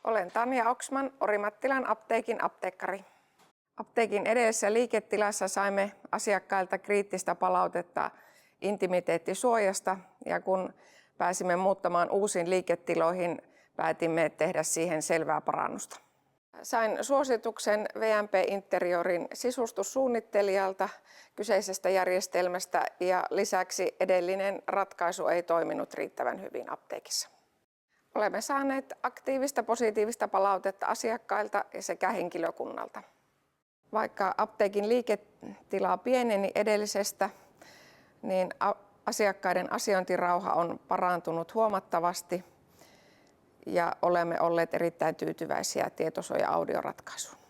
Olen Tanja Oksman, Orimattilan apteekin apteekkari. Apteekin edellisessä liiketilassa saimme asiakkailta kriittistä palautetta intimiteettisuojasta, ja kun pääsimme muuttamaan uusiin liiketiloihin, päätimme tehdä siihen selvää parannusta. Sain suosituksen VMP Interiorin sisustussuunnittelijalta kyseisestä järjestelmästä, ja lisäksi edellinen ratkaisu ei toiminut riittävän hyvin apteekissa. Olemme saaneet aktiivista positiivista palautetta asiakkailta sekä henkilökunnalta. Vaikka apteekin liiketila pieneni edellisestä, niin asiakkaiden asiointirauha on parantunut huomattavasti ja olemme olleet erittäin tyytyväisiä tietosuoja-audioratkaisuun.